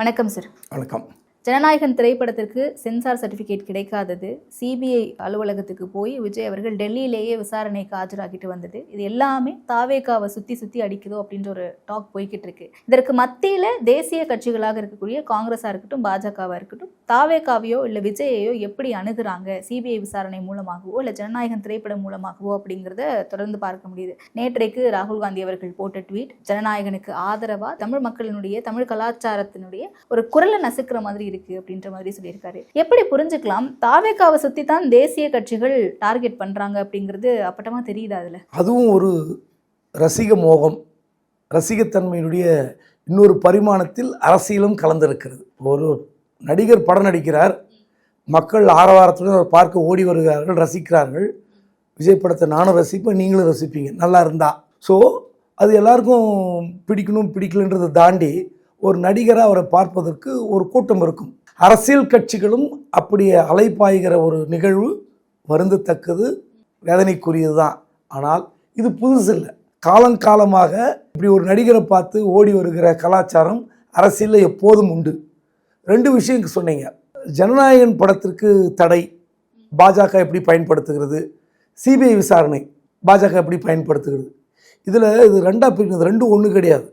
வணக்கம் சார். வணக்கம். ஜனநாயகன் திரைப்படத்திற்கு சென்சார் சர்டிஃபிகேட் கிடைக்காதது, சிபிஐ அலுவலகத்துக்கு போய் விஜய் அவர்கள் டெல்லியிலேயே விசாரணைக்கு ஆஜராகிட்டு வந்தது, இது எல்லாமே தாவேகாவை சுற்றி அடிக்குதோ அப்படின்ற ஒரு டாக் போய்கிட்டு இருக்கு. இதற்கு மத்தியில் தேசிய கட்சிகளாக இருக்கக்கூடிய காங்கிரஸாக இருக்கட்டும், பாஜகவாக இருக்கட்டும், தாவேகாவையோ இல்லை விஜயையோ எப்படி அணுகுறாங்க, சிபிஐ விசாரணை மூலமாகவோ இல்லை ஜனநாயகன் திரைப்படம் மூலமாகவோ அப்படிங்கிறத தொடர்ந்து பார்க்க முடியுது. நேற்றைக்கு ராகுல் காந்தி அவர்கள் போட்ட ட்வீட் ஜனநாயகனுக்கு ஆதரவாக தமிழ் மக்களினுடைய, தமிழ் கலாச்சாரத்தினுடைய ஒரு குரலை நசுக்கிற மாதிரி இருக்கு அப்படின்ற மாதிரி சொல்லியிருக்காரு. எப்படி புரிஞ்சுக்கலாம் தாவேகாவை சுத்தி தான் தேசிய கட்சிகள் டார்கெட் பண்றாங்க அப்படிங்கிறது அப்பட்டமா தெரியுது. அதுவும் ஒரு ரசிக மோகம், ரசிகத்தன்மையினுடைய இன்னொரு பரிமாணத்தில் அரசியலும் கலந்திருக்கிறது. ஒரு நடிகர் படம் நடிக்கிறார், மக்கள் ஆரவாரத்துடன் பார்க்க ஓடி வருகிறார்கள், ரசிக்கிறார்கள். விஜய் படத்தை நானும் ரசிப்பேன், நீங்களும் ரசிப்பீங்க நல்லா இருந்தா. ஸோ அது எல்லாருக்கும் பிடிக்கணும் பிடிக்கலன்றதை தாண்டி ஒரு நடிகராக அவரை பார்ப்பதற்கு ஒரு கூட்டம் இருக்கும். அரசியல் கட்சிகளும் அப்படியே அலைப்பாய்கிற ஒரு நிகழ்வு வருந்தத்தக்கது, வேதனைக்குரியது தான். ஆனால் இது புதுசு இல்லை. காலங்காலமாக இப்படி ஒரு நடிகரை பார்த்து ஓடி வருகிற கலாச்சாரம் அரசியலில் எப்போதும் உண்டு. ரெண்டு விஷயம் சொன்னீங்க. ஜனநாயகன் படத்திற்கு தடை பாஜக எப்படி பயன்படுத்துகிறது, சிபிஐ விசாரணை பாஜக எப்படி பயன்படுத்துகிறது, இதில் இது ரெண்டாக பிரிக்கிறது. ரெண்டும் ஒன்று கிடையாது.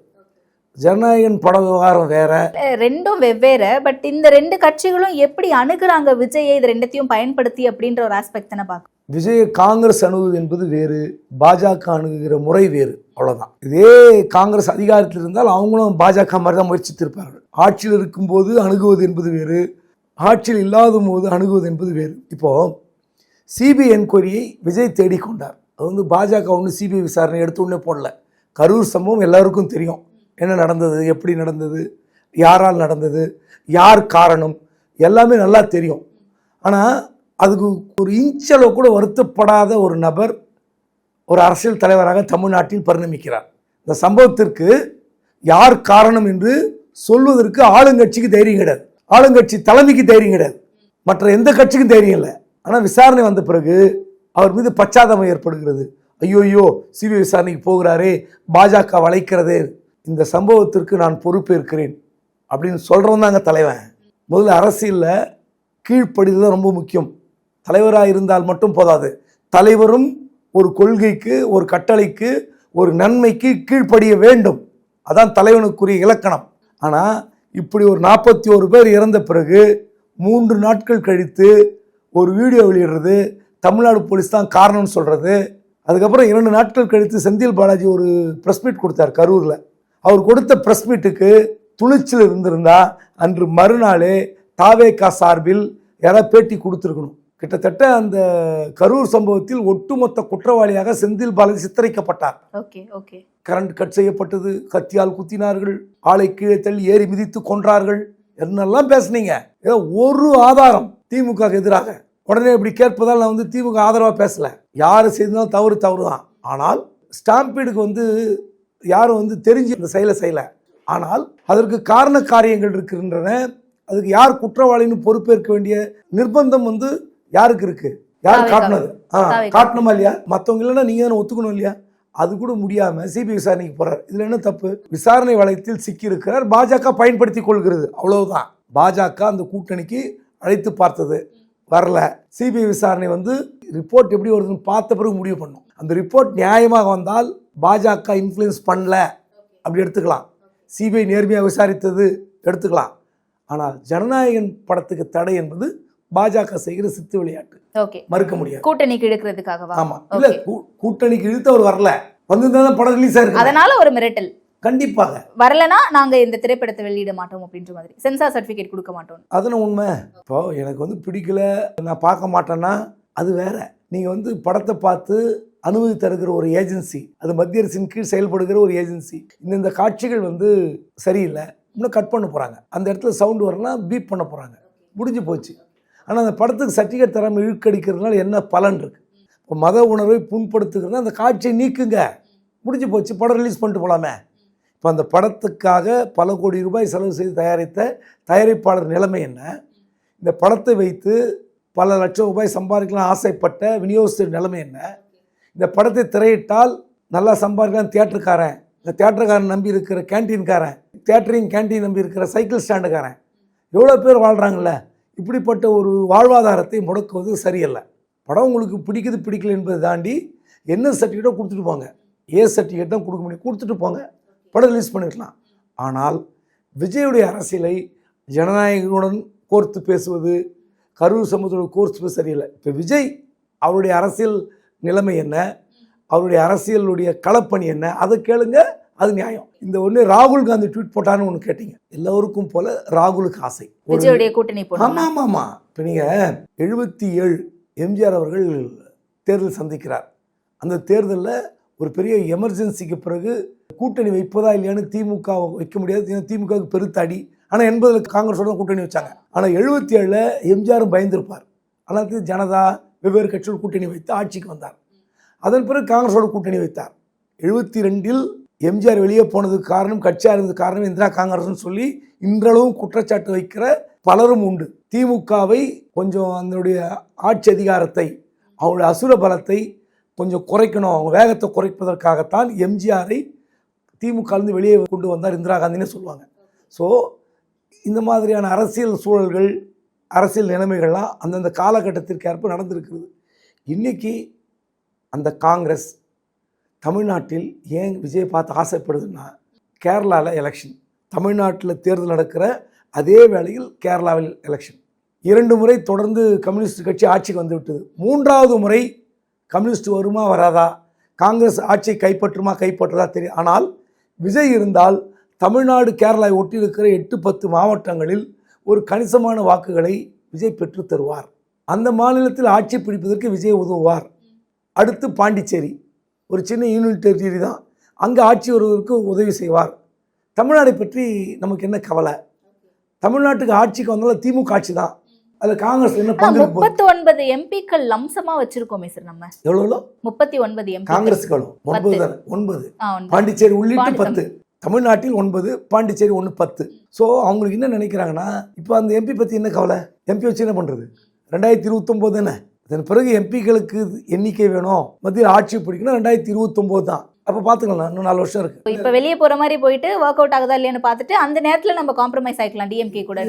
ஜனநாயகன் பட விவகாரம் வேற, ரெண்டும் வெவ்வேறு. பட் இந்த ரெண்டு கட்சிகளும் எப்படி அணுகுறாங்க விஜயை, இது ரெண்டத்தையும் பயன்படுத்தி அப்படின்ற ஒரு ஆஸ்பெக்ட் தானே பார்க்க. விஜய் காங்கிரஸ் அணுகுவது என்பது வேறு, பாஜக அணுகுகிற முறை வேறு, அவ்வளோதான். இதே காங்கிரஸ் அதிகாரத்தில் இருந்தால் அவங்களும் பாஜக மாதிரி தான் முயற்சித்திருப்பார்கள். ஆட்சியில் இருக்கும்போது அணுகுவது என்பது வேறு, ஆட்சியில் இல்லாத போது அணுகுவது என்பது வேறு. இப்போது சிபிஐ என்கொயரியை விஜய் தேடிக்கொண்டார். அது வந்து பாஜக ஒன்று சிபிஐ விசாரணை எடுத்து ஒன்றே போடல. கரூர் சம்பவம் எல்லாருக்கும் தெரியும். என்ன நடந்தது, எப்படி நடந்தது, யாரால் நடந்தது, யார் காரணம், எல்லாமே நல்லா தெரியும். ஆனால் அதுக்கு ஒரு இன்ச்சளவு கூட வருத்தப்படாத ஒரு நபர் ஒரு அரசியல் தலைவராக தமிழ்நாட்டில் பரிணமிக்கிறார். இந்த சம்பவத்திற்கு யார் காரணம் என்று சொல்வதற்கு ஆளுங்கட்சிக்கு தைரியம் கிடையாது, ஆளுங்கட்சி தலைமைக்கு தைரியம் கிடையாது, மற்ற எந்த கட்சிக்கும் தைரியம் இல்லை. ஆனால் விசாரணை வந்த பிறகு அவர் மீது பச்சாதாபம் ஏற்படுகிறது. ஐயோ சிபிஐ விசாரணைக்கு போகிறாரே, பாஜக வளைக்கிறதே, இந்த சம்பவத்திற்கு நான் பொறுப்பேற்கிறேன் அப்படின்னு சொல்கிறவன் தாங்க தலைவன். முதல்ல அரசியலில் கீழ்ப்படிதல் தான் ரொம்ப முக்கியம். தலைவராக இருந்தால் மட்டும் போதாது, தலைவரும் ஒரு கொள்கைக்கு, ஒரு கட்டளைக்கு, ஒரு நன்மைக்கு கீழ்ப்படிய வேண்டும். அதான் தலைவனுக்குரிய இலக்கணம். ஆனால் இப்படி ஒரு 41 பேர் இறந்த பிறகு 3 நாட்கள் கழித்து ஒரு வீடியோ வெளியிடுறது, தமிழ்நாடு போலீஸ் தான் காரணம்னு சொல்கிறது. அதுக்கப்புறம் 2 நாட்கள் கழித்து செந்தில் பாலாஜி ஒரு ப்ரெஸ் மீட் கொடுத்தார் கரூரில். அவர் கொடுத்த ப்ரெஸ் மீட்டுக்கு துணிச்சல் இருந்திருந்தா அன்று மறுநாளே தாவேகா சார்பில் யாராவது பேட்டி கொடுத்துருக்கணும். கிட்டத்தட்ட அந்த கரூர் சம்பவத்தில் ஒட்டுமொத்த குற்றவாளியாக செந்தில் பாலாஜி சித்தரிக்கப்பட்டார். கரண்ட் கட் செய்யப்பட்டது, கத்தியால் குத்தினார்கள், ஆளை கீழே தள்ளி ஏறி மிதித்து கொன்றார்கள், என்னெல்லாம் பேசுனீங்க. ஏதோ ஒரு ஆதாரம் திமுக எதிராக உடனே இப்படி கேட்பதால் நான் வந்து திமுக ஆதரவாக பேசல. யார் செய்தாலும் தவறு தான். ஆனால் ஸ்டாம்பீடுக்கு யாரும் தெரிஞ்சு இந்த செயலை செய்யலை. ஆனால் அதற்கு காரண காரியங்கள் இருக்கின்றன. அதுக்கு யார் குற்றவாளின்னு பொறுப்பேற்க வேண்டிய நிர்பந்தம் யாருக்கு இருக்கு? யார் காட்டினது? காட்டணுமா இல்லையா? மற்றவங்க இல்லைன்னா நீங்க தானே ஒத்துக்கணும் இல்லையா? அது கூட முடியாம சிபிஐ விசாரணைக்கு போறார். இதுல என்ன தப்பு? விசாரணை வளையத்தில் சிக்கி இருக்கிறார், பாஜக பயன்படுத்தி கொள்கிறது, அவ்வளவுதான். பாஜக அந்த கூட்டணிக்கு அழைத்து பார்த்தது, வரல. சிபிஐ விசாரணை ரிப்போர்ட் எப்படி வருதுன்னு பார்த்த பிறகு முடிவு பண்ணும். அந்த ரிப்போர்ட் நியாயமாக வந்தால் பாஜக இன்ஃப்ளூயன்ஸ் பண்ணல அப்படி எடுத்துக்கலாம், சிபிஐ நேர்மையாக விசாரித்தது எடுத்துக்கலாம். ஆனால் ஜனநாயகன் படத்துக்கு தடை என்பது பாஜக செய்கிற சித்து விளையாட்டு, மறுக்க முடியாது. கூட்டணிக்கு இழுக்கிறதுக்காக. ஆமா, இல்ல கூட்டணிக்கு இழுத்து அவர் வரல, வந்திருந்தா படம் ரிலீஸ் ஆயிருக்கு. அதனால ஒரு மிரட்டல் கண்டிப்பாக வரலனா நாங்க இந்த திரைப்படத்தை வெளியிட மாட்டோம் அப்படின்ற மாதிரி, சென்சார் சர்டிபிகேட் கொடுக்க மாட்டோம். அதுதான் உண்மை. இப்போ எனக்கு பிடிக்கல, நான் பார்க்க மாட்டேன்னா அது வேற. நீங்க படத்தை பார்த்து அனுமதி தருகிற ஒரு ஏஜென்சி, அது மத்திய அரசின் கீழ் செயல்படுகிற ஒரு ஏஜென்சி, இந்த காட்சிகள் சரியில்லை, இன்னும் கட் பண்ண போறாங்க, அந்த இடத்துல சவுண்ட் வரலாம் பீப் பண்ண போறாங்க, முடிஞ்சு போச்சு. ஆனால் அந்த படத்துக்கு சர்டிஃபிகேட் தராமல் இழுக்கடிக்கிறதுனால என்ன பலன் இருக்கு? இப்போ மத உணர்வை புண்படுத்துகிறதுனா அந்த காட்சியை நீக்குங்க, முடிஞ்சு போச்சு, படம் ரிலீஸ் பண்ணிட்டு போகலாமே. இப்போ அந்த படத்துக்காக பல கோடி ரூபாய் செலவு செய்து தயாரித்த தயாரிப்பாளர் நிலைமை என்ன? இந்த படத்தை வைத்து பல லட்சம் ரூபாய் சம்பாதிக்கலாம் ஆசைப்பட்ட விநியோகஸ்தர் நிலைமை என்ன? இந்த படத்தை திரையிட்டால் நல்லா சம்பாதிக்கலாம் தியேட்டருக்காரன், இந்த தியேட்டருக்காரன் நம்பி இருக்கிற கேன்டீன்காரன், தேட்டரையும் கேண்டீன் நம்பி இருக்கிற சைக்கிள் ஸ்டாண்டுக்காரன் எவ்வளோ பேர் வாழ்கிறாங்கல்ல. இப்படிப்பட்ட ஒரு வாழ்வாதாரத்தை முடக்குவது சரியல்ல. படம் உங்களுக்கு பிடிக்குது பிடிக்கல என்பதை தாண்டி என்ன சர்டிஃபிகேட்டோ கொடுத்துட்டு போங்க, ஏ சர்டிஃபிகேட் தான் கொடுக்க முடியும், கொடுத்துட்டு போங்க, படம் ரிலீஸ் பண்ணிடலாம். ஆனால் விஜயுடைய அரசியலை ஜனநாயகனுடன் கோர்த்து பேசுவது, கரூர் சமூகத்தோட கோர்த்து பேச சரியில்லை. இப்போ விஜய் அவருடைய அரசியல் நிலைமை என்ன, அவருடைய அரசியலுடைய களப்பணி என்ன, அதை கேளுங்க, அது நியாயம். இந்த ஒன்று ராகுல் காந்தி ட்வீட் போட்டான்னு ஒன்று கேட்டீங்க. எல்லோருக்கும் போல ராகுலுக்கு ஆசை விஜயுடைய கூட்டணி. ஆமாம். இப்போ நீங்கள் 77 எம்ஜிஆர் அவர்கள் தேர்தல் சந்திக்கிறார். அந்த தேர்தலில் ஒரு பெரிய எமர்ஜென்சிக்கு பிறகு கூட்டணி வைப்பதா இல்லையான்னு திமுக வைக்க முடியாது, திமுகவுக்கு பெருத்தாடி. ஆனால் 80 காங்கிரஸோட கூட்டணி வச்சாங்க. ஆனால் 77 எம்ஜிஆரும் பயந்திருப்பார். ஆனால் ஜனதா வெவ்வேறு கட்சிகள் கூட்டணி வைத்து ஆட்சிக்கு வந்தார். அதன் பிறகு காங்கிரஸோட கூட்டணி வைத்தார். 72 எம்ஜிஆர் வெளியே போனதுக்கு காரணம், கட்சியாக இருந்தது காரணம் இந்திரா காங்கிரஸ்னு சொல்லி இன்றளவும் குற்றச்சாட்டு வைக்கிற பலரும் உண்டு. திமுகவை கொஞ்சம் அதனுடைய ஆட்சி அதிகாரத்தை, அவருடைய அசுர பலத்தை கொஞ்சம் குறைக்கணும், அவங்க வேகத்தை குறைப்பதற்காகத்தான் எம்ஜிஆரை திமுகலேருந்து வெளியே கொண்டு வந்தார் இந்திரா காந்தினே சொல்லுவாங்க. ஸோ இந்த மாதிரியான அரசியல் சூழல்கள், அரசியல் நிலைமைகள்லாம் அந்தந்த காலகட்டத்திற்கு ஏற்ப நடந்திருக்குது. இன்றைக்கி அந்த காங்கிரஸ் தமிழ்நாட்டில் ஏன் விஜய் பார்த்து ஆசைப்படுதுன்னா, கேரளாவில் எலெக்ஷன், தமிழ்நாட்டில் தேர்தல் நடக்கிற அதே வேளையில் கேரளாவில் எலெக்ஷன். 2 முறை தொடர்ந்து கம்யூனிஸ்ட் கட்சி ஆட்சிக்கு வந்து விட்டது. 3வது முறை கம்யூனிஸ்ட் வருமா வராதா, காங்கிரஸ் ஆட்சியை கைப்பற்றுமா கைப்பற்றதா தெரியும். ஆனால் விஜய் இருந்தால் தமிழ்நாடு கேரளாவை ஒட்டி இருக்கிற 8-10 மாவட்டங்களில் ஒரு கணிசமான வாக்குகளை விஜய் பெற்று தருவார். அந்த மாநிலத்தில் ஆட்சி பிடிப்பதற்கு விஜய் உதவுவார். அடுத்து பாண்டிச்சேரி, ஒரு சின்ன யூனியன் டெரிட்டரி தான், அங்கே ஆட்சி வருவதற்கு உதவி செய்வார். தமிழ்நாடை பற்றி நமக்கு என்ன கவலை, தமிழ்நாட்டுக்கு ஆட்சிக்கு வந்தாலும் திமுக ஆட்சி தான், அதில் காங்கிரஸ் என்ன பங்கு? 39 எம்பிக்கள் லம்சமா வச்சிருக்கோமே சார் நம்ம. எவ்வளோ? 39 எம்பி. காங்கிரஸ்க்கு 9, பாண்டிச்சேரி உள்ளிட்டு 10, தமிழ்நாட்டில் 9, பாண்டிச்சேரி 1, 10. ஸோ அவங்களுக்கு என்ன நினைக்கிறாங்கன்னா, இப்போ அந்த எம்பி பற்றி என்ன கவலை, எம்பி வச்சு என்ன பண்ணுறது, 2029 தானே. அதன் பிறகு எம்பிக்களுக்கு எண்ணிக்கை வேணும், மத்தியில் ஆட்சி பிடிக்கணும், 2029 தான். அப்போ பார்த்துக்கலாம், இன்னும் 4 வருஷம் இருக்குது. இப்போ வெளியே போகிற மாதிரி போயிட்டு ஒர்க் அவுட் ஆகுதா இல்லையான்னு பார்த்துட்டு அந்த நேரத்தில் நம்ம காம்ப்ரமைஸ் ஆகிக்கலாம் டிஎம்கே கூட.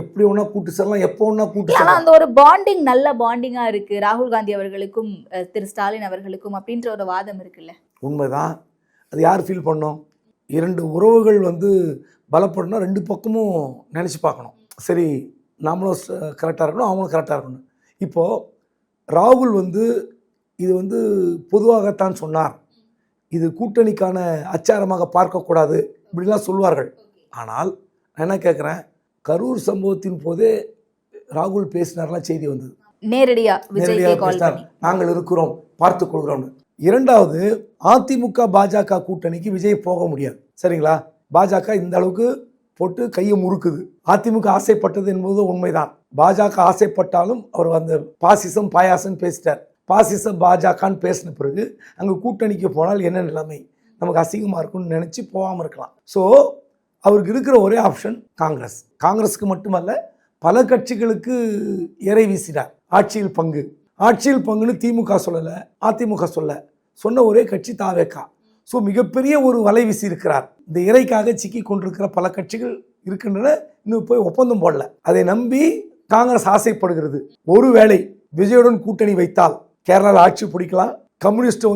எப்படி ஒன்றா கூட்டு சேரலாம், எப்போ ஒன்றா கூட்டு ஆனால் அந்த ஒரு பாண்டிங் நல்ல பாண்டிங்காக இருக்குது ராகுல் காந்தி அவர்களுக்கும் திரு ஸ்டாலின் அவர்களுக்கும் அப்படின்ற ஒரு வாதம் இருக்குல்ல. உண்மைதான். அது யார் ஃபீல் பண்ணோம்? 2 உறவுகள் பலப்படணும், 2 பக்கமும் நினச்சி பார்க்கணும். சரி, நாமளும் கரெக்டாக இருக்கணும், அவங்களும் கரெக்டாக இருக்கணும். இப்போது ராகுல் இது பொதுவாகத்தான் சொன்னார், இது கூட்டணிக்கான அச்சாரமாக பார்க்கக்கூடாது இப்படிலாம் சொல்வார்கள். ஆனால் நான் என்ன கேட்குறேன், கரூர் சம்பவத்தின் போதே ராகுல் பேசினார்லாம் செய்தி வந்தது. நேரடியாக நாங்கள் இருக்கிறோம், பார்த்துக்கொள்கிறோம்னு. 2வது, அதிமுக பாஜக கூட்டணிக்கு விஜய் போக முடியாது. சரிங்களா, பாஜக இந்த அளவுக்கு போட்டு கையை முறுக்குது. அதிமுக ஆசைப்பட்டது என்பது உண்மைதான். பாஜக ஆசைப்பட்டாலும் அவர் அந்த பாசிசம் பாயாசம் பேசிட்டார். பாசிசம் பாஜகன்னு பேசின பிறகு அங்கே கூட்டணிக்கு போனால் என்ன நிலைமை, நமக்கு அசிங்கமாக இருக்கும்னு நினச்சி போகாமல் இருக்கலாம். ஸோ அவருக்கு இருக்கிற ஒரே ஆப்ஷன் காங்கிரஸ். காங்கிரஸுக்கு மட்டுமல்ல, பல கட்சிகளுக்கு இறை வீசினார். ஆட்சியில் பங்குன்னு திமுக சொல்லலை, அதிமுக சொன்ன ஒரே கட்சி தாவேகா. ஸோ மிகப்பெரிய ஒரு வலை வீசி இருக்கிறார். இந்த இறைக்காக சிக்கி கொண்டிருக்கிற பல கட்சிகள் இருக்கின்றன, இன்னும் போய் ஒப்பந்தம் போடல. அதை நம்பி காங்கிரஸ் ஆசைப்படுகிறது. ஒருவேளை விஜயுடன் கூட்டணி வைத்தால் கேரளாவில் ஆட்சி பிடிக்கலாம், கம்யூனிஸ்ட்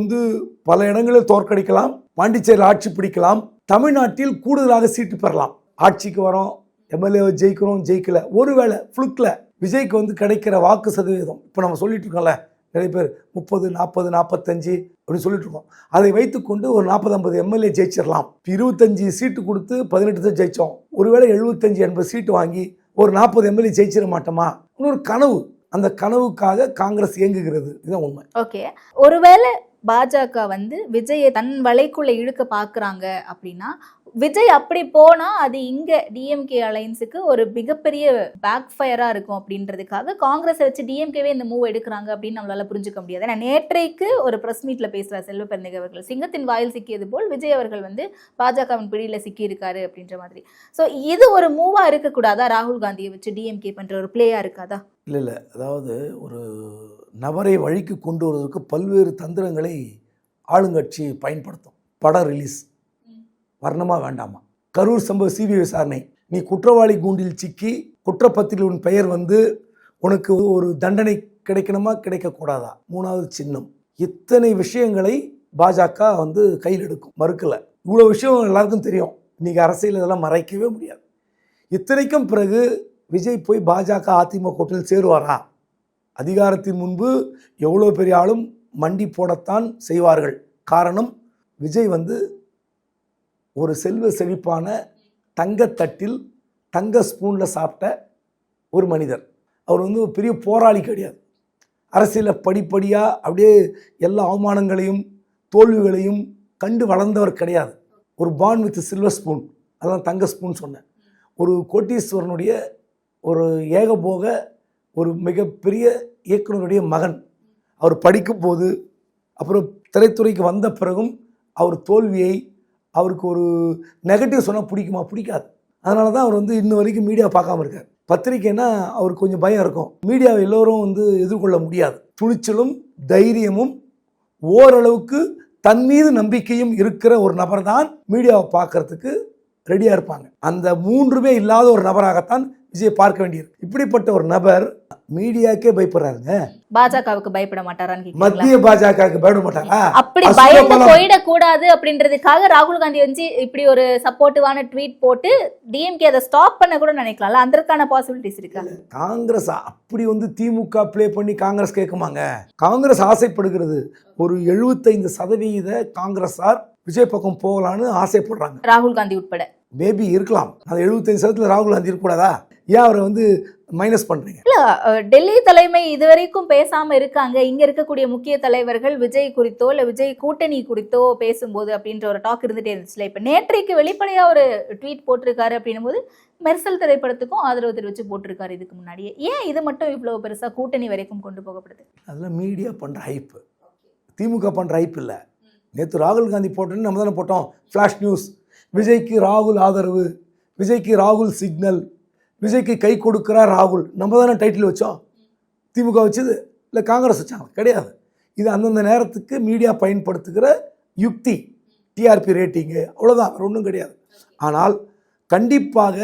பல இடங்களில் தோற்கடிக்கலாம், பாண்டிச்சேரியில் ஆட்சி பிடிக்கலாம், தமிழ்நாட்டில் கூடுதலாக சீட்டு பெறலாம். ஆட்சிக்கு வரோம், எம்எல்ஏ ஜெயிக்கிறோம், ஜெயிக்கல, ஒருவேளை ஃப்ளுக்கில் விஜய்க்கு கிடைக்கிற வாக்கு சதவீதம் இப்போ நம்ம சொல்லிட்டு இருக்கோம்ல, நிறைய பேர் 30, 40, 45 அப்படின்னு சொல்லிட்டு இருக்கோம். அதை வைத்துக்கொண்டு ஒரு 40-50 எம்எல்ஏ ஜெயிச்சிடலாம். 25 சீட்டு கொடுத்து 18 தான் ஜெயித்தோம். ஒருவேளை 75-80 சீட்டு வாங்கி ஒரு 40 எம்எல்ஏ ஜெயிச்சிட மாட்டோமா, இன்னொரு கனவு. அந்த கனவுக்காக காங்கிரஸ் இயங்குகிறது, இதுதான் உண்மை. ஓகே, ஒருவேளை பாஜக விஜயை தன் வலைக்குள்ள இழுக்க பாக்குறாங்க அப்படின்னா, விஜய் அப்படி போனா அது இங்க டிஎம்கே அலைன்ஸுக்கு ஒரு மிகப்பெரிய பேக் ஃபயரா இருக்கும் அப்படின்றதுக்காக காங்கிரஸை வச்சு டிஎம்கேவே இந்த மூவ் எடுக்கிறாங்க அப்படின்னு நம்மளால புரிஞ்சுக்க முடியாது. ஏன்னா நேற்றைக்கு ஒரு பிரஸ் மீட்ல பேசுறார் செல்வ பெருந்தகை அவர்கள், சிங்கத்தின் வாயில் சிக்கியது போல் விஜய் அவர்கள் பாஜகவின் பிடியில சிக்கி இருக்காரு அப்படின்ற மாதிரி. ஸோ இது ஒரு மூவா இருக்கக்கூடாதா, ராகுல் காந்தியை வச்சு டிஎம்கே பண்ற ஒரு பிளேயா இருக்காதா? இல்லை, அதாவது ஒரு நபரை வழிக்கு கொண்டு வருவதற்கு பல்வேறு தந்திரங்களை ஆளுங்கட்சி பயன்படுத்தும். படம் ரிலீஸ் வரணுமா வேண்டாமா, கரூர் சம்பவ சிபிஐ விசாரணை, நீ குற்றவாளி கூண்டில் சிக்கி குற்றப்பத்திரிகை உன் பெயர் வந்து உனக்கு ஒரு தண்டனை கிடைக்கணுமா கிடைக்கக்கூடாதா, 3வது சின்னம். இத்தனை விஷயங்களை பாஜக வந்து கையில் எடுக்கும், மறுக்கல. இவ்வளோ விஷயம் எல்லாருக்கும் தெரியும். இன்னைக்கு அரசியல் இதெல்லாம் மறைக்கவே முடியாது. இத்தனைக்கும் பிறகு விஜய் போய் பாஜக அதிமுக கூட்டணியில் சேருவாரா? அதிகாரத்தின் முன்பு எவ்வளோ பெரிய ஆளும் மண்டி போடத்தான் செய்வார்கள். காரணம், விஜய் வந்து ஒரு செல்வ செழிப்பான தங்கத்தட்டில் தங்க ஸ்பூனில் சாப்பிட்ட ஒரு மனிதர். அவர் வந்து ஒரு பெரிய போராளி கிடையாது. அரசியலில் படிப்படியாக அப்படியே எல்லா அவமானங்களையும் தோல்விகளையும் கண்டு வளர்ந்தவர் கிடையாது. ஒரு பார்ன் வித் சில்வர் ஸ்பூன், அதான் தங்க ஸ்பூன் சொன்னேன். ஒரு கோட்டீஸ்வரனுடைய ஒரு ஏகபோக ஒரு மிகப்பெரிய இயக்குனருடைய மகன். அவர் படிக்கும் போது அப்புறம் திரைத்துறைக்கு வந்த பிறகும் அவர் தோல்வியை, அவருக்கு ஒரு நெகட்டிவ் சொன்னால் பிடிக்குமா? பிடிக்காது. அதனால தான் அவர் வந்து இன்ன வரைக்கும் மீடியா பார்க்காம இருக்கார். பத்திரிக்கைன்னா அவருக்கு கொஞ்சம் பயம் இருக்கும். மீடியாவை எல்லோரும் வந்து எதிர்கொள்ள முடியாது. துணிச்சலும் தைரியமும் ஓரளவுக்கு தன் மீது நம்பிக்கையும் இருக்கிற ஒரு நபர் தான் மீடியாவை பார்க்கறதுக்கு ரெடியாக இருப்பாங்க. அந்த 3மே இல்லாத ஒரு நபராகத்தான் விஜய் பார்க்க வேண்டியிருக்கு. இப்படிப்பட்ட ஒரு நபர் மீடியாக்கே பயப்படுறாருங்க. பாஜகவுக்கு பயப்பட மாட்டாரான்னு கேக்குறீங்களா? மத்திய பாஜகவுக்கு பயப்பட மாட்டாரா? அப்படி பயந்து போயிடக்கூடாது அப்படின்றதுக்காக ராகுல் காந்தி வந்து இப்படி ஒரு சப்போர்ட்டிவான ட்வீட் போட்டு டிஎம்கே அதை ஸ்டாப் பண்ண கூட நினைக்கலாம்ல. அதற்கான பாசிபிலிட்டிஸ் இருக்கா? காங்கிரஸ் அப்படி வந்து திமுக ப்ளே பண்ணி காங்கிரஸ் கேட்குமாங்க? காங்கிரஸ் ஆசைப்படுகிறது ஒரு 75% காங்கிரஸார் விஜய் பக்கம் போகலான்னு ஆசைப்படுறாங்க, ராகுல் காந்தி உட்பட. மேபி இருக்கலாம். அது 75% ராகுல் காந்தி இருக்கக்கூடாதா? ஏன் அவரை வந்து மைனஸ் பண்றீங்க? இல்ல, டெல்லி தலைமை இதுவரைக்கும் பேசாம இருக்காங்க. இங்க இருக்கக்கூடிய முக்கிய தலைவர்கள் விஜய் குறித்தோ இல்ல விஜய் கூட்டணி குறித்தோ பேசும்போது அப்படின்ற ஒரு டாக் இருந்துட்டே இருந்துச்சுல. இப்ப நேற்றைக்கு வெளிப்படையா ஒரு ட்வீட் போட்டிருக்காரு அப்படின்னும் போது மெர்சல் திரைப்படத்துக்கும் ஆதரவு தெரிவிச்சு போட்டிருக்காரு இதுக்கு முன்னாடியே. ஏன் இது மட்டும் இவ்வளவு பெருசா கூட்டணி வரைக்கும் கொண்டு போகப்படுது? அதெல்லாம் மீடியா பண்ற ஹைப், திமுக பண்ற ஹைப் இல்ல. நேற்று ராகுல் காந்தி போட்டோன்னு நம்ம தானே போட்டோம் ஃப்ளாஷ் நியூஸ். விஜய்க்கு ராகுல் ஆதரவு, விஜய்க்கு ராகுல் சிக்னல், விஜய்க்கு கை கொடுக்கிறார் ராகுல். நம்ம தானே டைட்டில் வச்சோம். திமுக வச்சது இல்லை காங்கிரஸ் வச்சாங்க? கிடையாது. இது அந்தந்த நேரத்துக்கு மீடியா பயன்படுத்துகிற யுக்தி, டிஆர்பி ரேட்டிங்கு, அவ்வளோதான், வேறு ஒன்றும் கிடையாது. ஆனால் கண்டிப்பாக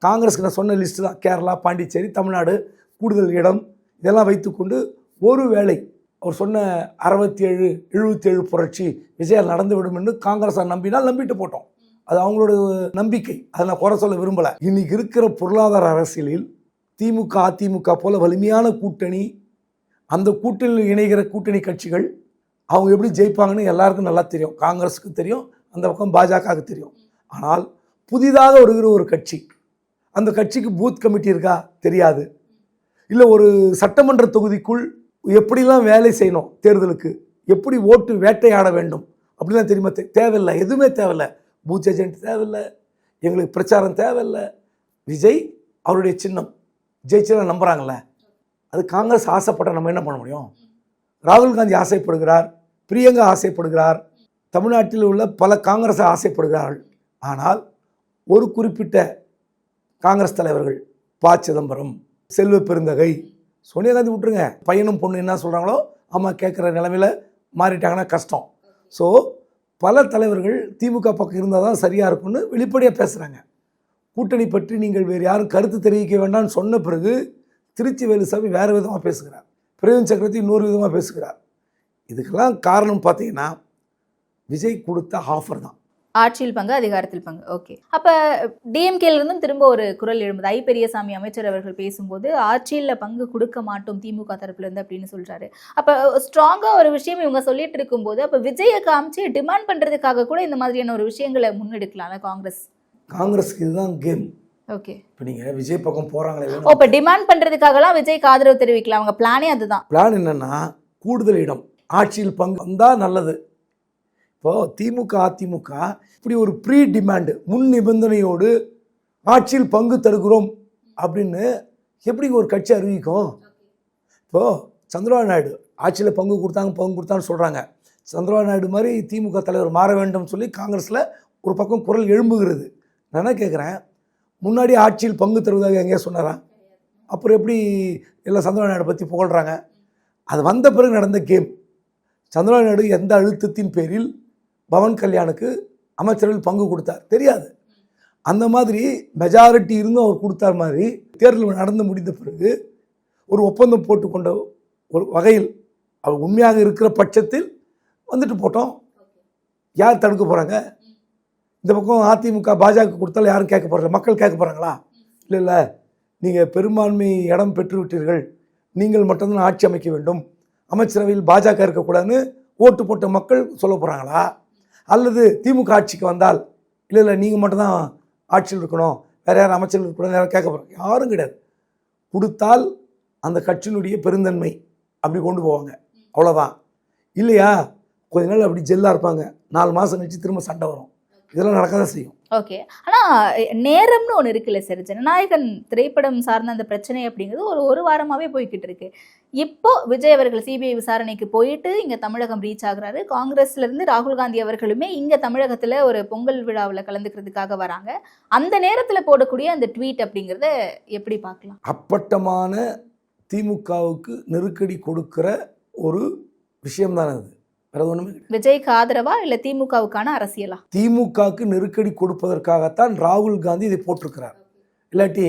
காங்கிரஸுக்கு நான் சொன்ன லிஸ்ட்டு தான் கேரளா, பாண்டிச்சேரி, தமிழ்நாடு, கூடுதல் இடம் இதெல்லாம் வைத்துக்கொண்டு ஒரு வேளை அவர் சொன்ன 67, 77 புரட்சி விஜயால் நடந்துவிடும் என்று காங்கிரஸை நம்பினால் நம்பிட்டு போட்டோம். அது அவங்களோட நம்பிக்கை, அதை நான் குறை சொல்ல விரும்பலை. இன்னைக்கு இருக்கிற பொருளாதார அரசியலில் திமுக அதிமுக போல வலிமையான கூட்டணி, அந்த கூட்டணியில் இணைகிற கூட்டணி கட்சிகள் அவங்க எப்படி ஜெயிப்பாங்கன்னு எல்லாருக்கும் நல்லா தெரியும். காங்கிரஸுக்கு தெரியும், அந்த பக்கம் பாஜகவுக்கு தெரியும். ஆனால் புதிதாக வருகிற ஒரு கட்சி, அந்த கட்சிக்கு பூத் கமிட்டி இருக்கா தெரியாது. இல்லை ஒரு சட்டமன்ற தொகுதிக்குள் எப்படிலாம் வேலை செய்யணும், தேர்தலுக்கு எப்படி ஓட்டு வேட்டையாட வேண்டும் அப்படிலாம் தெரியுமா? தேவையில்லை, எதுவுமே தேவையில்லை. பூத் ஏஜென்ட் தேவையில்லை, எங்களுக்கு பிரச்சாரம் தேவையில்லை. விஜய் அவருடைய சின்னம் ஜெயிச்செல்லாம் நம்புகிறாங்களே, அது காங்கிரஸ் ஆசைப்பட்ட நம்ம என்ன பண்ண முடியும்? ராகுல் காந்தி ஆசைப்படுகிறார், பிரியங்கா ஆசைப்படுகிறார், தமிழ்நாட்டில் உள்ள பல காங்கிரஸ் ஆசைப்படுகிறார்கள். ஆனால் ஒரு குறிப்பிட்ட காங்கிரஸ் தலைவர்கள், ப. சிதம்பரம், செல்வ பெருந்தகை, சோனியா காந்தி விட்டுருங்க, பையனும் பொண்ணு என்ன சொல்கிறாங்களோ அம்மா கேட்குற நிலைமையில் மாறிட்டாங்கன்னா கஷ்டம். ஸோ பல தலைவர்கள் திமுக பக்கம் இருந்தால் தான் சரியாக இருக்கும்னு வெளிப்படையாக பேசுகிறாங்க. கூட்டணி பற்றி நீங்கள் வேறு யாரும் கருத்து தெரிவிக்க வேண்டாம்னு சொன்ன பிறகு திருச்சி வேலுசாமி வேறு விதமாக பேசுகிறார், பிரவீன் சக்கரவர்த்தி இன்னொரு விதமாக பேசுகிறார். இதுக்கெல்லாம் காரணம் பார்த்தீங்கன்னா விஜய் கொடுத்த ஆஃபர் தான். ஆட்சியில் பங்கு, அதிகாரத்தில் பங்கு. ஓகே, அப்போ டிஎம்கேல இருந்தும் திரும்ப ஒரு குரல் எழும்புது. ஐ பெரியசாமி அமைச்சர் அவர்கள் பேசும்போது ஆட்சியில் பங்கு கொடுக்க மாட்டோம் திமுக தரப்புல இருந்து அப்படின்னு சொல்றாரு. அப்போ ஸ்ட்ராங்காக ஒரு விஷயம் இவங்க சொல்லிட்டு இருக்கும்போது அப்போ விஜயை காமிச்சு டிமாண்ட் பண்றதுக்காக கூட இந்த மாதிரியான ஒரு விஷயங்களை முன்னெடுக்கலாம்ல காங்கிரஸ்க்கு? இதுதான் கேம். ஓகே, இப்போ நீங்கள் விஜய் பக்கம் போகிறாங்களே, இப்போ டிமாண்ட் பண்றதுக்காகலாம் விஜய்க்கு ஆதரவு தெரிவிக்கலாம். அவங்க பிளானே அதுதான். பிளான் என்னன்னா கூடுதல் இடம், ஆட்சியில் பங்கு வந்தால் நல்லது. இப்போது திமுக அதிமுக இப்படி ஒரு ப்ரீ டிமாண்டு, முன் நிபந்தனையோடு ஆட்சியில் பங்கு தருகிறோம் அப்படின்னு எப்படி ஒரு கட்சி அறிவிக்கும்? இப்போது சந்திரபாபு நாயுடு ஆட்சியில் பங்கு கொடுத்தான்னு சொல்கிறாங்க. சந்திரபாபு நாயுடு மாதிரி திமுக தலைவர் மாற வேண்டும் சொல்லி காங்கிரஸில் ஒரு பக்கம் குரல் எழும்புகிறது. நான் என்ன கேட்குறேன், முன்னாடி ஆட்சியில் பங்கு தருவதாக எங்கேயா சொன்னாரா? அப்புறம் எப்படி எல்லாம் சந்திரபாபு நாயுடு பற்றி புகழ்கிறாங்க? அது வந்த பிறகு நடந்த கேம். சந்திரபாபு நாயுடு எந்த அழுத்தத்தின் பேரில் பவன் கல்யாணுக்கு அமைச்சர்கள் பங்கு கொடுத்தார் தெரியாது. அந்த மாதிரி மெஜாரிட்டி இருந்தும் அவர் கொடுத்தார் மாதிரி தேர்தல் நடந்து முடிந்த பிறகு ஒரு ஒப்பந்தம் போட்டுக்கொண்ட ஒரு வகையில் அவர் உண்மையாக இருக்கிற பட்சத்தில் வந்துட்டு போட்டோம். யார் தடுக்க போகிறாங்க? இந்த பக்கம் அதிமுக பாஜக கொடுத்தாலும் யாரும் கேட்க போகிறாங்க? மக்கள் கேட்க போகிறாங்களா? இல்லை நீங்கள் பெரும்பான்மை இடம் பெற்று விட்டீர்கள், நீங்கள் மட்டும்தான் ஆட்சி அமைக்க வேண்டும், அமைச்சரவையில் பாஜக இருக்கக்கூடாதுன்னு ஓட்டு போட்ட மக்கள் சொல்ல போகிறாங்களா? அல்லது திமுக ஆட்சிக்கு வந்தால் இல்லை நீங்கள் மட்டும்தான் ஆட்சியில் இருக்கணும், வேறு யாரும் அமைச்சர்கள் இருக்கக்கூடாது யாரும் கேட்க போகிறாங்க? யாரும் கிடையாது. கொடுத்தால் அந்த கட்சியினுடைய பெருந்தன்மை அப்படி கொண்டு போவாங்க, அவ்வளோதான். இல்லையா கொஞ்ச நாள் அப்படி ஜெல்லாக இருப்பாங்க, 4 மாதம் கழிச்சு திரும்ப சண்டை வரும். இதெல்லாம் நடக்க தான் செய்யும். ஓகே, ஆனால் நேரம்னு ஒன்று இருக்குல்ல சார், ஜனநாயகன் திரைப்படம் சார்ந்த அந்த பிரச்சனை அப்படிங்கிறது ஒரு வாரமாகவே போய்கிட்டு இருக்கு. இப்போ விஜய் அவர்கள் சிபிஐ விசாரணைக்கு போயிட்டு இங்கே தமிழகம் ரீச் ஆகுறாரு. காங்கிரஸ்லேருந்து ராகுல் காந்தி அவர்களுமே இங்கே தமிழகத்தில் ஒரு பொங்கல் விழாவில் கலந்துக்கிறதுக்காக வராங்க. அந்த நேரத்தில் போடக்கூடிய அந்த ட்வீட் அப்படிங்கிறத எப்படி பார்க்கலாம்? அப்பட்டமான திமுகவுக்கு நெருக்கடி கொடுக்கிற ஒரு விஷயம்தான் அது. வேற ஒன்றுமே விஜய்க்கு ஆதரவா இல்லை திமுகவுக்கான அரசியலா? திமுகவுக்கு நெருக்கடி கொடுப்பதற்காகத்தான் ராகுல் காந்தி இதை போட்டிருக்கிறார். இல்லாட்டி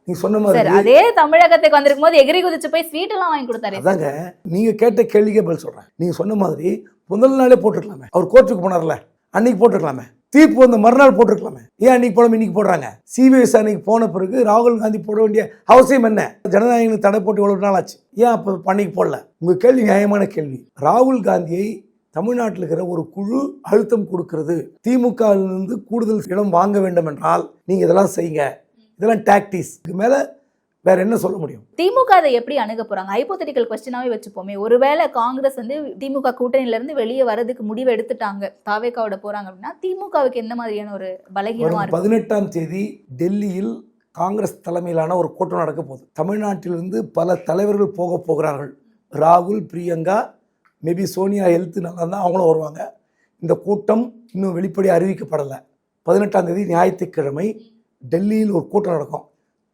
நீங்க சொன்ன மாதிரி அதே தமிழகத்துக்கு வந்திருக்கும் போது எகிரி குதிச்சு போய் ஸ்வீட் எல்லாம் வாங்கி கொடுத்தாரு. அதாங்க நீங்க கேட்ட கேள்விக்கே பதில் சொல்றேன். நீங்க சொன்ன மாதிரி முதல் நாளே போட்டிருக்கலாமே. அவர் கோர்ட்டுக்கு போனார்ல, அன்னைக்கு போட்டிருக்கலாமே. தீர்ப்பு வந்த மறுநாள் போட்டிருக்கலாமே. ஏன் அன்னைக்கு போடாம இன்னைக்கு போடுறாங்க? சிபிஐ விசாரணைக்கு போன பிறகு ராகுல் காந்தி போட வேண்டிய அவசியம் என்ன? ஜனநாயகனுக்கு தடை போட்டு எவ்வளவு நாள் ஆச்சு? ஏன் அப்போ அன்னைக்கு போடல? உங்க கேள்வி நியாயமான கேள்வி. ராகுல் காந்தியை தமிழ்நாட்டில் இருக்கிற ஒரு குழு அழுத்தம் கொடுக்கிறது. திமுகவிலிருந்து கூடுதல் இடம் வாங்க வேண்டும் என்றால் நீங்க இதெல்லாம் செய்யுங்க, இதெல்லாம் டாக்டிக்ஸ். இதுக்கு மேல வேற என்ன சொல்ல முடியும்? திமுக அதை எப்படி அணுக போறாங்க? ஹைப்போதெட்டிக்கல் கொஸ்டினாவே வச்சுப்போமே. ஒருவேளை காங்கிரஸ் திமுக கூட்டணியில இருந்து வெளியே வரதுக்கு முடிவு எடுத்துட்டாங்க, தாவேக்காவோட போறாங்க அப்படின்னா திமுகவுக்கு எந்த மாதிரியான ஒரு பலகீனமா இருக்கு? 18ஆம் தேதி டெல்லியில் காங்கிரஸ் தலைமையிலான ஒரு கூட்டம் நடக்க போகுது. தமிழ்நாட்டிலிருந்து பல தலைவர்கள் போகிறார்கள். ராகுல், பிரியங்கா, மேபி சோனியா ஹெல்த் நல்லா தான் அவங்களும் வருவாங்க. இந்த கூட்டம் இன்னும் வெளிப்படையாக அறிவிக்கப்படலை. 18ஆம் தேதி ஞாயிற்றுக்கிழமை டெல்லியில் ஒரு கூட்டம் நடக்கும்.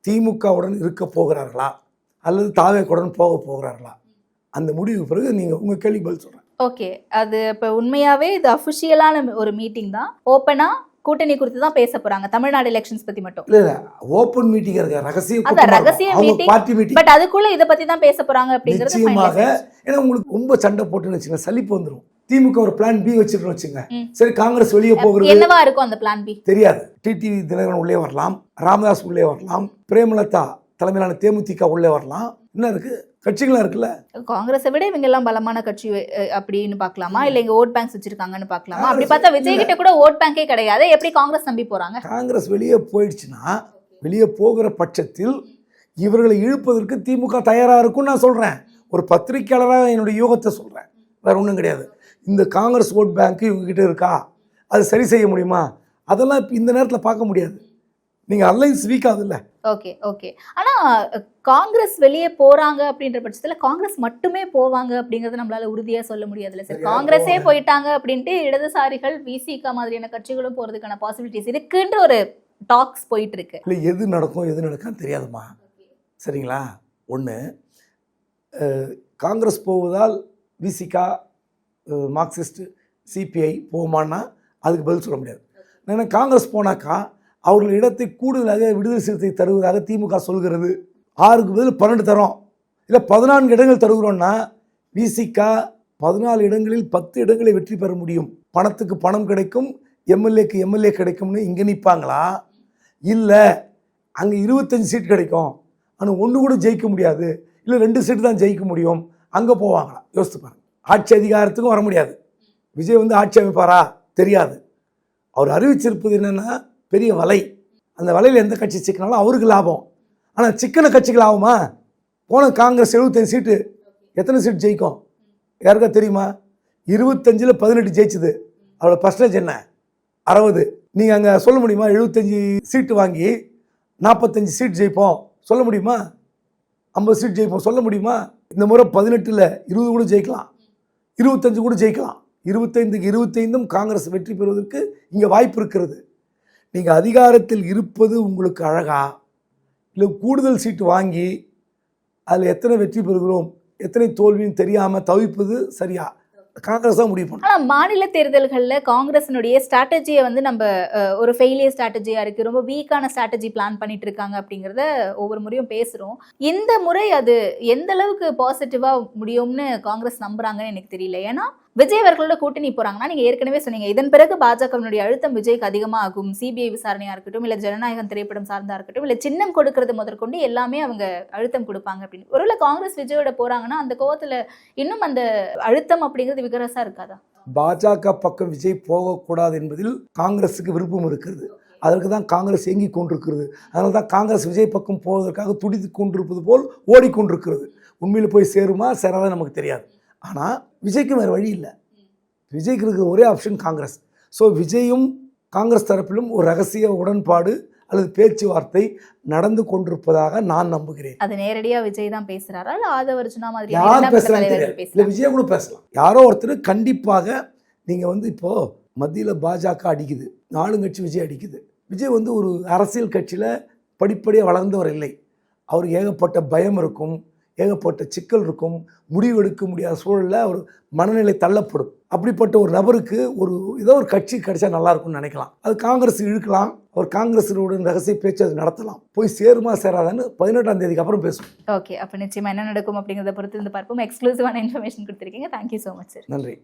திமுகவுடன் இருக்க போகிறார்களா அல்லது தாவேக்குடன் போக போகிறார்களா? அந்த முடிவு பிறகு நீங்கள் உங்கள் கேள்வி பதில் சொல்கிறேன். ஓகே, அது இப்போ உண்மையாகவே இது அஃபிஷியலான ஒரு மீட்டிங் தான். ஓப்பனாக கூட்டணி குறித்து தான் பேச போறாங்க, தமிழ்நாடு எலெக்ஷன்ஸ் பத்தி மட்டும் இல்ல. ஓப்பன் மீட்டிங் இருக்கு, ரகசிய மீட்டிங், பார்ட்டி மீட்டிங். பட் அதுக்குள்ள இத பத்தி தான் பேச போறாங்க அப்படிங்கிறது நிச்சயமாக. ஏன்னா உங்களுக்கு ரொம்ப சண்டை போட்டுன்னு வச்சுங்க, சலிப்பு வந்துடும். திமுக ஒரு பிளான் பி வச்சிருக்கோம் வச்சுங்க, சரி காங்கிரஸ் வெளியே போகிறது என்னவா இருக்கும் அந்த பிளான் பி தெரியாது. டிடிவி தினகரன் உள்ளே வரலாம், ராமதாஸ் உள்ளே வரலாம், பிரேமலதா தலைமையிலான தேமுதிக உள்ளே வரலாம். என்ன இருக்கு, கட்சிகளா இருக்குல்ல. காங்கிரஸை விட இவங்க எல்லாம் பலமான கட்சி அப்படின்னு பாக்கலாமா, இல்ல இங்க ஓட் பேங்க்ஸ் வச்சிருக்காங்கன்னு பாக்கலாமா? அப்படி பார்த்தா விஜய் கிட்ட கூட ஓட் பேங்கே கிடையாது, எப்படி காங்கிரஸ் நம்பி போறாங்க? காங்கிரஸ் வெளியே போயிடுச்சுன்னா, வெளியே போகிற பட்சத்தில் இவர்களை இழுப்பதற்கு திமுக தயாரா இருக்கும்னு நான் சொல்றேன். ஒரு பத்திரிகையாளராக என்னுடைய யூகத்தை சொல்றேன், வேற ஒன்றும் கிடையாது. இந்த காங்கிரஸ் ஓட் பேங்க் இவங்க கிட்ட இருக்கா, அது சரி செய்ய முடியுமா? அதெல்லாம் இந்த நேரத்தில் பார்க்க முடியாது. நீங்க அலைன்ஸ் வீக் ஆகுதுல்ல. ஓகே ஓகே, ஆனா காங்கிரஸ் வெளியே போறாங்க அப்படின்ற பட்சத்துல காங்கிரஸ் மட்டுமே போவாங்க அப்படிங்கறது நம்மளால உறுதியா சொல்ல முடியாதுல்ல சார். காங்கிரஸே போயிட்டாங்க அப்படின்ட்டு இடதுசாரிகள், விசிக மாதிரியான கட்சிகளும் போறதுக்கான பாசிபிலிட்டிஸ் இருக்குன்ற ஒரு டாக்ஸ் போயிட்டு இருக்கு. இல்லை, எது நடக்கும் எது நடக்கான்னு தெரியாதுமா. சரிங்களா? ஒன்று, காங்கிரஸ் போவதால் விசிகா, மார்க்சிஸ்ட், சிபிஐ போகுமான்னா அதுக்கு பதில் சொல்ல முடியாது. ஏன்னா காங்கிரஸ் போனாக்கா அவர்கள் இடத்தை கூடுதலாக விடுதலை சிறுத்தை தருவதாக திமுக சொல்கிறது. 6க்கு பதில் 12 தரோம், இல்லை 14 இடங்கள் தருகிறோன்னா விசிகா 14 இடங்களில் 10 இடங்களை வெற்றி பெற முடியும். பணத்துக்கு பணம் கிடைக்கும், எம்எல்ஏக்கு எம்எல்ஏ கிடைக்கும்னு இங்கே நிற்பாங்களா? இல்லை அங்கே 25 சீட் கிடைக்கும், ஆனால் 1 கூட ஜெயிக்க முடியாது, இல்லை 2 சீட்டு தான் ஜெயிக்க முடியும், அங்கே போவாங்களா? யோசித்து பாருங்க. ஆட்சி அதிகாரத்துக்கும் வர முடியாது. விஜய் ஆட்சி அமைப்பாரா? தெரியாது. அவர் அறிவிச்சிருப்பது என்னென்னா பெரிய வலை. அந்த வலையில் எந்த கட்சி சிக்கினாலும் அவருக்கு லாபம். ஆனால் சிக்கன கட்சிக்கு லாபமா? போன காங்கிரஸ் 75 சீட்டு, எத்தனை சீட் ஜெயிக்கும் யாருக்கா தெரியுமா? 25ல் 18 ஜெயிச்சுது. அவரோட பர்சன்டேஜ் என்ன? 60. நீங்கள் அங்கே சொல்ல முடியுமா 75 சீட்டு வாங்கி 45 சீட் ஜெயிப்போம் சொல்ல முடியுமா? 50 சீட் ஜெயிப்போம் சொல்ல முடியுமா? இந்த முறை 18ல் 20 கூட ஜெயிக்கலாம், 25 கூட ஜெயிக்கலாம். 25க்கு 25ம் காங்கிரஸ் வெற்றி பெறுவதற்கு இங்கே வாய்ப்பு இருக்கிறது. நீங்கள் அதிகாரத்தில் இருப்பது உங்களுக்கு அழகா, இல்லை கூடுதல் சீட்டு வாங்கி அதில் எத்தனை வெற்றி பெறுகிறோம் எத்தனை தோல்வின்னு தெரியாமல் தவிப்பது சரியா? காங்கிரஸ் தான் முடிவு பண்ணும். ஆனால் மாநில தேர்தல்களில் காங்கிரஸினுடைய ஸ்ட்ராட்டஜியை வந்து நம்ம ஒரு ஃபெயிலியர் ஸ்ட்ராட்டஜியாக இருக்குது, ரொம்ப வீக்கான ஸ்ட்ராட்டஜி பிளான் பண்ணிட்டு இருக்காங்க அப்படிங்கிறத ஒவ்வொரு முறையும் பேசுகிறோம். இந்த முறை அது எந்த அளவுக்கு பாசிட்டிவாக முடியும்னு காங்கிரஸ் நம்புறாங்கன்னு எனக்கு தெரியல. ஏன்னா விஜய் அவர்களோட கூட்டணி போறாங்கன்னா, நீங்க ஏற்கனவே சொன்னீங்க, இதன் பிறகு பாஜகவினுடைய அழுத்தம் விஜய்க்கு அதிகமாக ஆகும். சிபிஐ விசாரணையா இருக்கட்டும், இல்ல ஜனநாயகம் திரைப்படம் சார்ந்தா இருக்கட்டும், இல்ல சின்னம் கொடுக்கறது முதற்கொண்டு எல்லாமே அவங்க அழுத்தம் கொடுப்பாங்க அப்படின்னு. ஒருவேளை காங்கிரஸ் விஜயோட போறாங்கன்னா அந்த கோவத்துல இன்னும் அந்த அழுத்தம் அப்படிங்கிறது விகரசா இருக்காதா? பாஜக பக்கம் விஜய் போகக்கூடாது என்பதில் காங்கிரஸுக்கு விருப்பம் இருக்கிறது. அதற்கு தான் காங்கிரஸ் இயங்கி கொண்டிருக்கிறது. அதனால தான் காங்கிரஸ் விஜய் பக்கம் போவதற்காக துடித்து கொண்டிருப்பது போல் ஓடிக்கொண்டிருக்கிறது. உண்மையில் போய் சேருமா சேராத நமக்கு தெரியாது. ஆனால் விஜய்க்கு வேறு வழி இல்லை. விஜய்க்கு இருக்கிற ஒரே ஆப்ஷன் காங்கிரஸ். ஸோ விஜயும் காங்கிரஸ் தரப்பிலும் ஒரு ரகசிய உடன்பாடு அல்லது பேச்சுவார்த்தை நடந்து கொண்டிருப்பதாக நான் நம்புகிறேன். அது நேரடியா விஜய் தான் பேசுறாரா, இல்ல ஆதவ அர்ஜுனா மாதிரி யார் பேசுறாங்க இல்லை, விஜய் கூட பேசலாம். யாரோ ஒருத்தர் கண்டிப்பாக நீங்கள் வந்து இப்போது மத்தியில் பாஜக அடிக்குது, ஆளுங்கட்சி விஜய் அடிக்குது. விஜய் வந்து ஒரு அரசியல் கட்சியில் படிப்படியாக வளர்ந்தவர் இல்லை. அவருக்கு ஏகப்பட்ட பயம் இருக்கும், ஏகப்பட்ட சிக்கல் இருக்கும், முடிவெடுக்க முடியாத சூழலில் அவர் மனநிலை தள்ளப்படும். அப்படிப்பட்ட ஒரு நபருக்கு ஏதோ ஒரு கட்சி கிடைச்சா நல்லா இருக்கும்னு நினைக்கலாம். அது காங்கிரஸ் இழுக்கலாம், அவர் காங்கிரஸுடன் ரகசிய பேச்சு அது நடத்தலாம். போய் சேருமா சேராதான்னு 18ஆம் தேதிக்கு அப்புறம் பேசுவோம். ஓகே, அப்போ நிச்சயமா என்ன நடக்கும் அப்படிங்கிறத பொறுத்து இருந்து பார்ப்போம். எக்ஸ்க்ளூசிவான இன்ஃபர்மேஷன் கொடுத்துருக்கீங்க. Thank you so much sir. நன்றி.